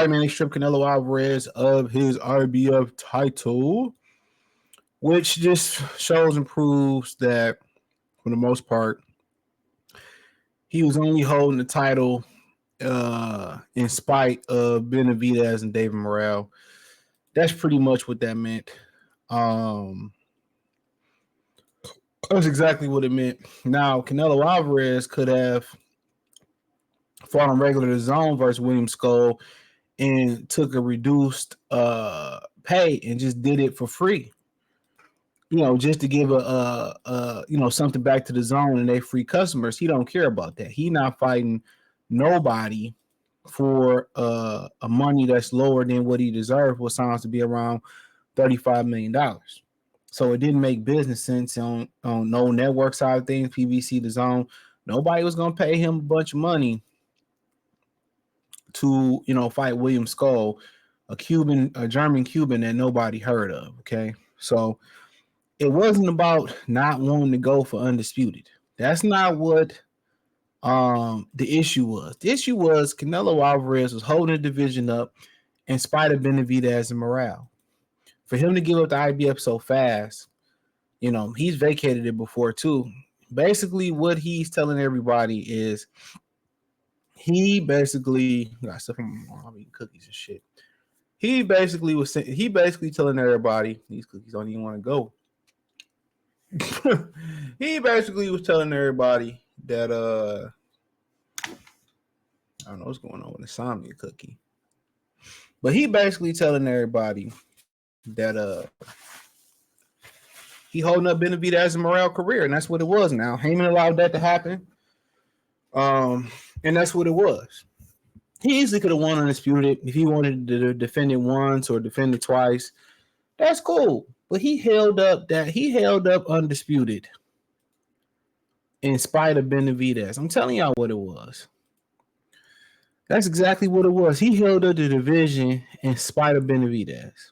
right, man, they stripped Canelo Alvarez of his IBF title, which just shows and proves that, for the most part, he was only holding the title in spite of Benavidez and David Morrell. That's pretty much what that meant. That's exactly what it meant. Now, Canelo Alvarez could have fought on regular zone versus William Skull and took a reduced pay and just did it for free. Just to give something back to the zone and they free customers. He don't care about that. He not fighting nobody for a money that's lower than what he deserved, what sounds to be around $35 million. So it didn't make business sense on no network side of things, PBC, the zone. Nobody was going to pay him a bunch of money to, fight William Skull, a German Cuban that nobody heard of. Okay. So it wasn't about not wanting to go for Undisputed. That's not what the issue was. The issue was Canelo Alvarez was holding the division up in spite of Benavidez and Morale. For him to give up the IBF so fast, he's vacated it before too. Basically, what he's telling everybody is he basically got stuff from cookies and shit. He basically telling everybody these cookies don't even want to go. He basically was telling everybody that I don't know what's going on with insomnia cookie, but he basically telling everybody that he holding up Benavidez and Morale career, and that's what it was. Now Heyman allowed that to happen, and that's what it was. He easily could have won Undisputed if he wanted to defend it once or defend it twice. That's cool, but he held up Undisputed in spite of Benavidez. I'm telling y'all what it was. That's exactly what it was. He held up the division in spite of Benavidez,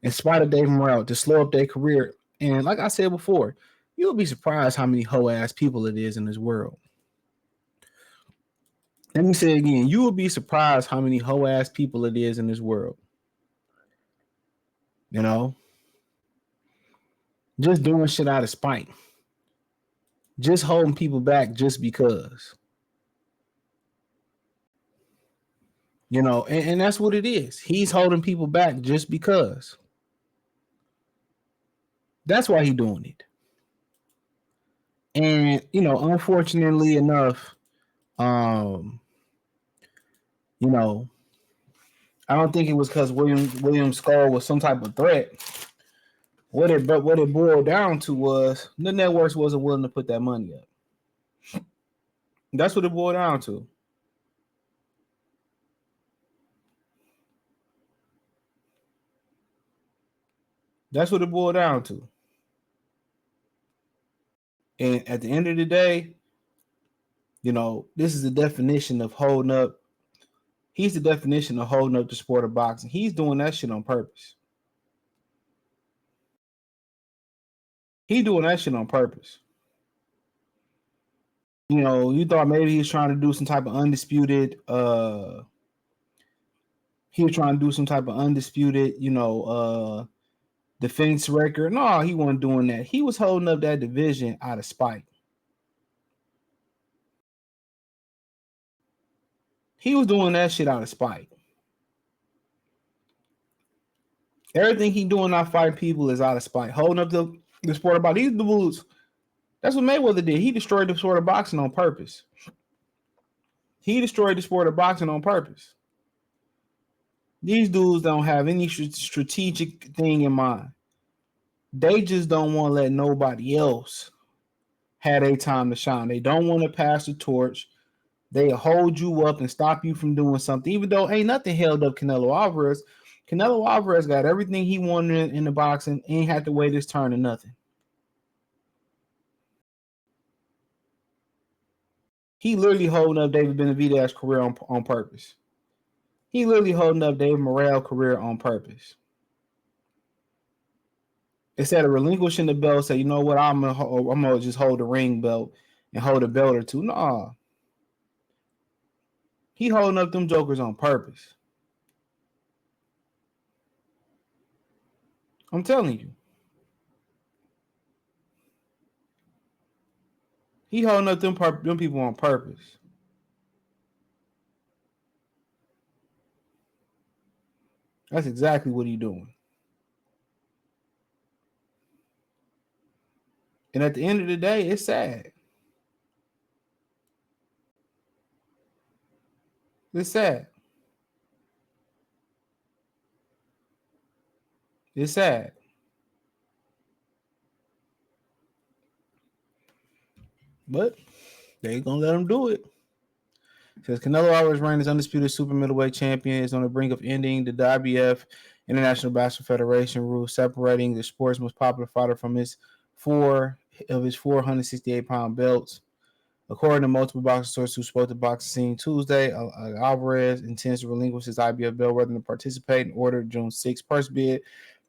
in spite of Dave Morrell, to slow up their career. And like I said before, you'll be surprised how many hoe-ass people it is in this world. Let me say it again. You will be surprised how many hoe-ass people it is in this world. Just doing shit out of spite. Just holding people back just because. And that's what it is. He's holding people back just because. That's why he's doing it. And, unfortunately enough, I don't think it was because William Skull was some type of threat. What it boiled down to was the networks wasn't willing to put that money up. That's what it boiled down to. That's what it boiled down to. And at the end of the day, this is the definition of holding up. He's the definition of holding up the sport of boxing. He's doing that shit on purpose. He doing that shit on purpose. You thought maybe he was trying to do some type of undisputed, defense record. No, he wasn't doing that. He was holding up that division out of spite. He was doing that shit out of spite. Everything he doing not fighting people is out of spite. Holding up the sport of boxing. These dudes, that's what Mayweather did. He destroyed the sport of boxing on purpose. These dudes don't have any strategic thing in mind. They just don't want to let nobody else have their time to shine. They don't want to pass the torch. They hold you up and stop you from doing something, even though ain't nothing held up Canelo Alvarez. Canelo Alvarez got everything he wanted in the boxing, ain't had to wait his turn or nothing. He literally holding up David Benavidez's career on purpose. He literally holding up David Morrell's career on purpose. Instead of relinquishing the belt, say, you know what, I'm gonna just hold the ring belt and hold a belt or two. Nah. He holding up them jokers on purpose. I'm telling you. He holding up them people on purpose. That's exactly what he doing. And at the end of the day, it's sad. It's sad. It's sad. But they ain't gonna let him do it. Says Canelo Alvarez reign as undisputed super middleweight champion is on the brink of ending the IBF International Boxing Federation rule separating the sport's most popular fighter from his 468-pound belts. According to multiple boxing sources who spoke to boxing scene Tuesday, Alvarez intends to relinquish his IBF belt rather than participate in ordered June 6 purse bid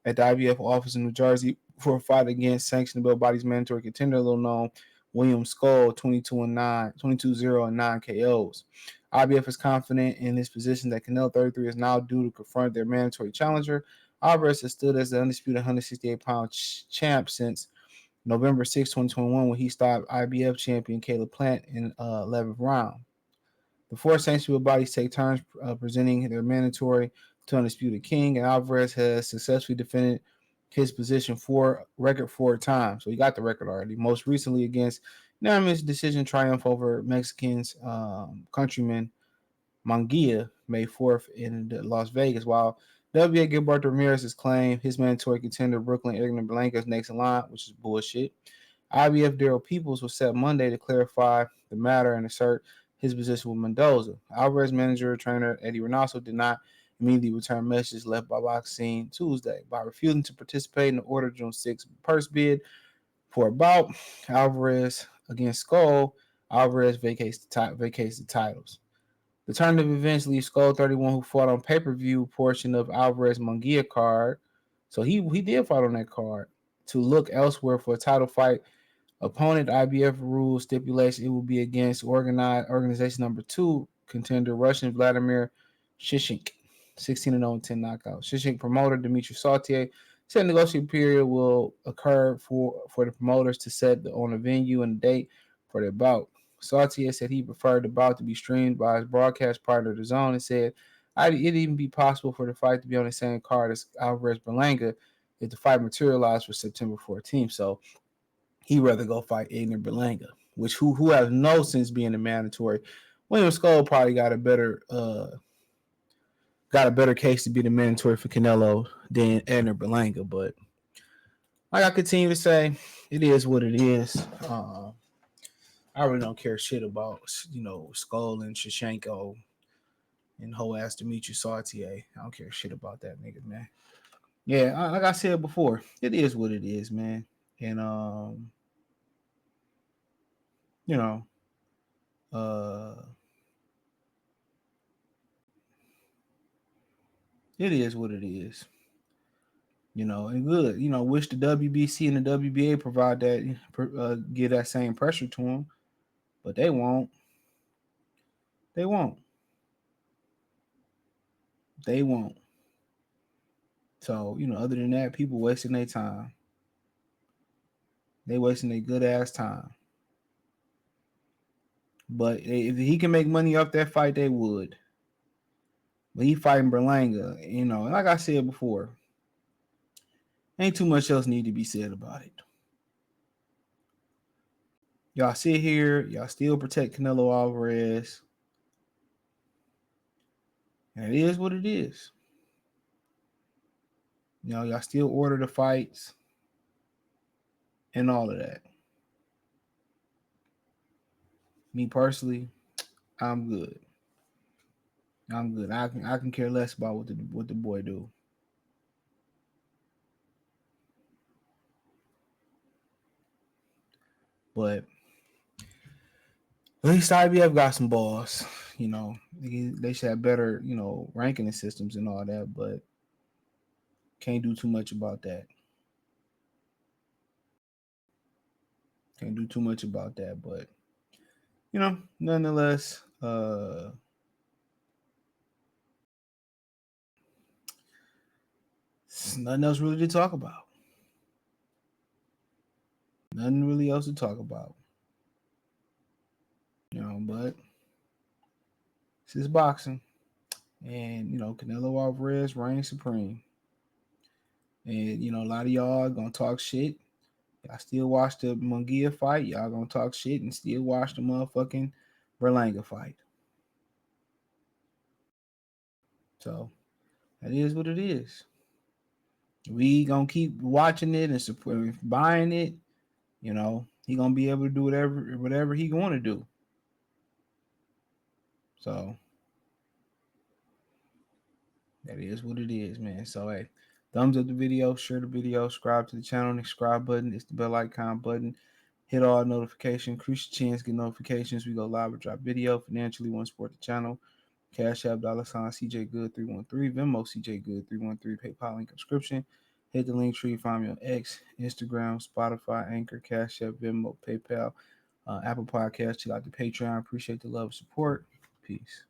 at the IBF office in New Jersey for a fight against sanctioned belt body's mandatory contender, little known William Skull, 22-0 and 9 KOs. IBF is confident in his position that Canelo 33 is now due to confront their mandatory challenger. Alvarez has stood as the undisputed 168-pound champ since November 6, 2021, when he stopped IBF champion Caleb Plant in 11th round. The four sanctionable bodies take turns presenting their mandatory to Undisputed King, and Alvarez has successfully defended his position record 4 times. So he got the record already. Most recently against unanimous decision triumph over Mexican's countryman Munguia May 4th in Las Vegas, while WBA Gilberto Ramirez has claimed his mandatory contender Brooklyn Edgar Blanca is next in line, which is bullshit. IBF Daryl Peoples was set Monday to clarify the matter and assert his position with Mendoza. Alvarez manager trainer Eddie Reynoso did not immediately return messages left by boxing Tuesday. By refusing to participate in the order June 6 purse bid for a bout, Alvarez against Skull, Alvarez vacates the titles. The turn of events leaves Skull 31, who fought on pay-per-view portion of Alvarez Munguia card. So he did fight on that card to look elsewhere for a title fight. Opponent IBF rules stipulation it will be against organization number 2 contender Russian Vladimir Shishink, 16-0 and 10 knockouts. Shishink promoter Dmitry Sautier said negotiation period will occur for the promoters to set on a venue and a date for their bout. Sautier said he preferred the bout to be streamed by his broadcast partner, The Zone, and said it'd even be possible for the fight to be on the same card as Alvarez Berlanga if the fight materialized for September 14th. So he'd rather go fight Edgar Berlanga, which who has no sense being a mandatory. William Skull probably got a better case to be the mandatory for Canelo than Edgar Berlanga. But like I continue to say, it is what it is. I really don't care shit about Skull and Shevchenko and whole ass Dmitry Sautier. I don't care shit about that nigga, man. Yeah, like I said before, it is what it is, man. And you know, it is what it is. And good. Wish the WBC and the WBA provide that, give that same pressure to them, but they won't. They won't. They won't. So other than that, people wasting their time. They wasting their good ass time. But if he can make money off that fight, they would. But he fighting Berlanga, like I said before, ain't too much else need to be said about it. Y'all sit here, y'all still protect Canelo Alvarez. And it is what it is. Y'all still order the fights and all of that. Me personally, I'm good. I'm good. I can care less about what the boy do. But at least IBF got some balls. They should have better, ranking systems and all that, but can't do too much about that. Can't do too much about that, but nonetheless, There's nothing else really to talk about. Nothing really else to talk about. But this is boxing. And, Canelo Alvarez reigns supreme. And, a lot of y'all gonna talk shit. Y'all still watch the Munguia fight. Y'all gonna talk shit and still watch the motherfucking Berlanga fight. So that is what it is. We gonna keep watching it and supporting, buying it. He gonna be able to do whatever he want to do. So that is what it is, man. So hey, thumbs up the video, share the video, subscribe to the channel, and the subscribe button. It's the bell icon button. Hit all notifications, increase your chance, get notifications. We go live or drop video. Financially, want to support the channel. Cash App, $ CJ Good 313, Venmo CJ Good 313, PayPal link subscription. Hit the link tree, find me on X, Instagram, Spotify, Anchor, Cash App, Venmo, PayPal, Apple Podcasts. Check out the Patreon. Appreciate the love and support. Peace.